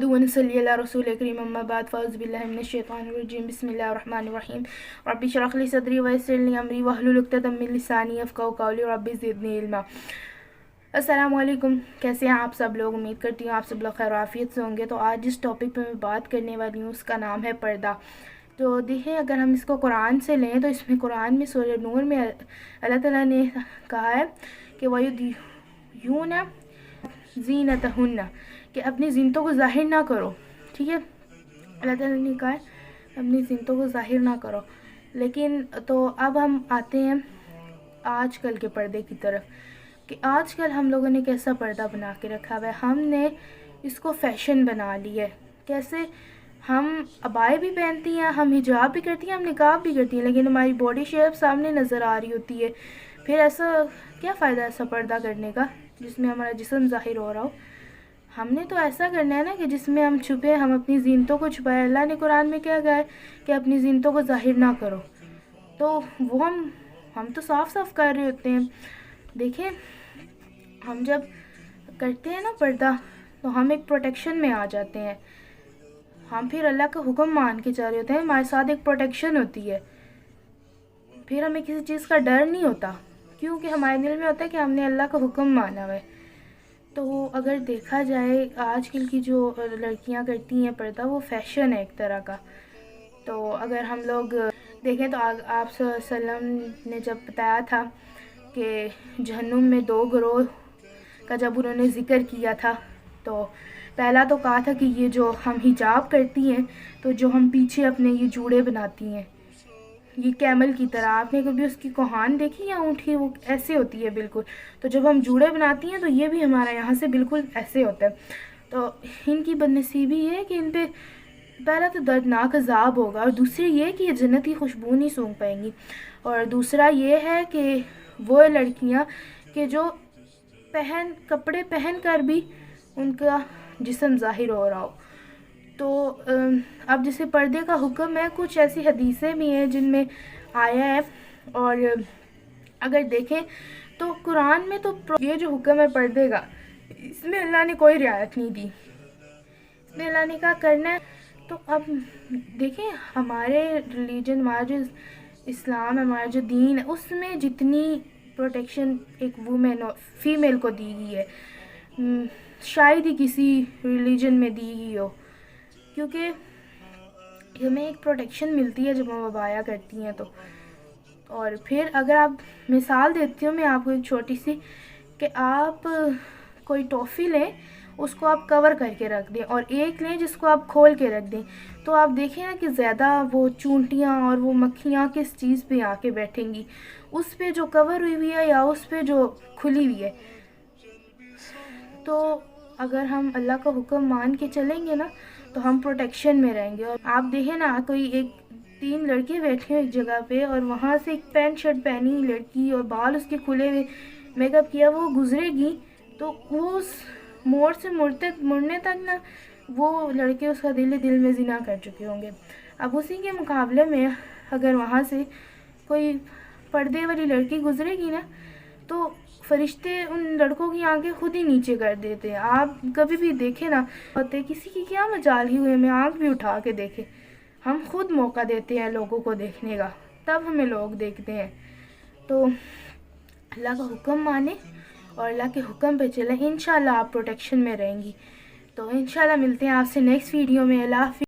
نحمدہ و نصلی علی رسول کریم اما بعد فاعوذ باللہ من الشیطان الرجیم بسم اللہ الرحمن الرحیم رب اشرح لی صدری ویسر لی امری واحلل عقدۃ من لسانی یفقہوا قولی رب زدنی علما۔ السلام علیکم، کیسے ہیں آپ سب لوگ؟ امید کرتی ہوں آپ سب لوگ خیر و عافیت سے ہوں گے۔ تو آج جس ٹاپک پہ میں بات کرنے والی ہوں اس کا نام ہے پردہ۔ تو دیکھیں، اگر ہم اس کو قرآن سے لیں تو اس میں قرآن میں سورہ نور میں اللہ تعالیٰ نے کہا ہے کہ وَيُدْھِئُونَ زِینَتَہُنَّ، کہ اپنی زینتوں کو ظاہر نہ کرو، ٹھیک ہے؟ اللہ تعالیٰ نے کہا ہے اپنی زینتوں کو ظاہر نہ کرو۔ لیکن تو اب ہم آتے ہیں آج کل کے پردے کی طرف، کہ آج کل ہم لوگوں نے کیسا پردہ بنا کے رکھا ہوا ہے۔ ہم نے اس کو فیشن بنا لی ہے۔ کیسے؟ ہم عبائے بھی پہنتی ہیں، ہم حجاب بھی کرتی ہیں، ہم نقاب بھی کرتی ہیں، لیکن ہماری باڈی شیپ سامنے نظر آ رہی ہوتی ہے۔ پھر ایسا کیا فائدہ ایسا پردہ کرنے کا جس میں ہمارا جسم ظاہر ہو رہا ہو؟ ہم نے تو ایسا کرنا ہے نا کہ جس میں ہم چھپے، ہم اپنی زینتوں کو چھپائے۔ اللہ نے قرآن میں کیا کہا ہے کہ اپنی زینتوں کو ظاہر نہ کرو، تو وہ ہم تو صاف صاف کر رہے ہوتے ہیں۔ دیکھیں، ہم جب کرتے ہیں نا پردہ تو ہم ایک پروٹیکشن میں آ جاتے ہیں۔ ہم پھر اللہ کا حکم مان کے چل رہے ہوتے ہیں، ہمارے ساتھ ایک پروٹیکشن ہوتی ہے۔ پھر ہمیں کسی چیز کا ڈر نہیں ہوتا، کیونکہ ہمارے دل میں ہوتا ہے کہ ہم نے اللہ کا حکم مانا ہوا ہے۔ تو اگر دیکھا جائے آج کل کی جو لڑکیاں کرتی ہیں پردہ، وہ فیشن ہے ایک طرح کا۔ تو اگر ہم لوگ دیکھیں تو آپ صلی اللہ علیہ وسلم نے جب بتایا تھا کہ جہنم میں 2 گروہ کا جب انہوں نے ذکر کیا تھا، تو پہلا تو کہا تھا کہ یہ جو ہم حجاب کرتی ہیں، تو جو ہم پیچھے اپنے یہ جوڑے بناتی ہیں، یہ کیمل کی طرح، آپ نے کبھی اس کی کوہان دیکھی یا اونٹھی؟ وہ ایسے ہوتی ہے بالکل۔ تو جب ہم جوڑے بناتی ہیں تو یہ بھی ہمارا یہاں سے بالکل ایسے ہوتا ہے۔ تو ان کی بد نصیبی یہ ہے کہ ان پہ پہلا تو دردناک عذاب ہوگا، اور دوسری یہ کہ یہ جنتی خوشبو نہیں سونگھ پائیں گی، اور دوسرا یہ ہے کہ وہ لڑکیاں کہ جو کپڑے پہن کر بھی ان کا جسم ظاہر ہو رہا ہو۔ تو اب جیسے پردے کا حکم ہے، کچھ ایسی حدیثیں بھی ہیں جن میں آیا ہے، اور اگر دیکھیں تو قرآن میں تو یہ جو حکم ہے پردے کا، اس میں اللہ نے کوئی رعایت نہیں دی، اس میں اللہ نے کہا کرنا ہے۔ تو اب دیکھیں، ہمارے ریلیجن، ہمارا جو اسلام ہے، ہمارا جو دین ہے، اس میں جتنی پروٹیکشن ایک وومن اور فیمیل کو دی گئی ہے، شاید ہی کسی ریلیجن میں دی گئی ہو، کیونکہ ہمیں ایک پروٹیکشن ملتی ہے جب ہم عبایا کرتی ہیں۔ تو اور پھر اگر آپ مثال دیتی ہوں میں آپ کو ایک چھوٹی سی، کہ آپ کوئی ٹافی لیں، اس کو آپ کور کر کے رکھ دیں، اور ایک لیں جس کو آپ کھول کے رکھ دیں، تو آپ دیکھیں نا کہ زیادہ وہ چونٹیاں اور وہ مکھیاں کس چیز پہ آ کے بیٹھیں گی، اس پہ جو کور ہوئی ہوئی ہے یا اس پہ جو کھلی ہوئی ہے۔ تو اگر ہم اللہ کا حکم مان کے چلیں گے نا تو ہم پروٹیکشن میں رہیں گے۔ اور آپ دیکھیں نا، کوئی 3 لڑکے بیٹھے ہیں ایک جگہ پہ، اور وہاں سے ایک پینٹ شرٹ پہنی لڑکی اور بال اس کے کھلے ہوئے، میک اپ کیا، وہ گزرے گی تو وہ اس موڑ سے مڑنے تک نا وہ لڑکے اس کا دل میں زنا کر چکے ہوں گے۔ اب اسی کے مقابلے میں اگر وہاں سے کوئی پردے والی لڑکی گزرے گی نا، تو فرشتے ان لڑکوں کی آنکھیں خود ہی نیچے کر دیتے ہیں۔ آپ کبھی بھی دیکھیں نا، ہوتے کسی کی کیا مجال ہی ہوئے میں آنکھ بھی اٹھا کے دیکھیں، ہم خود موقع دیتے ہیں لوگوں کو دیکھنے کا، تب ہمیں لوگ دیکھتے ہیں۔ تو اللہ کا حکم مانیں اور اللہ کے حکم پہ چلیں، انشاءاللہ آپ پروٹیکشن میں رہیں گی۔ تو انشاءاللہ ملتے ہیں آپ سے نیکسٹ ویڈیو میں۔ اللہ حافظ۔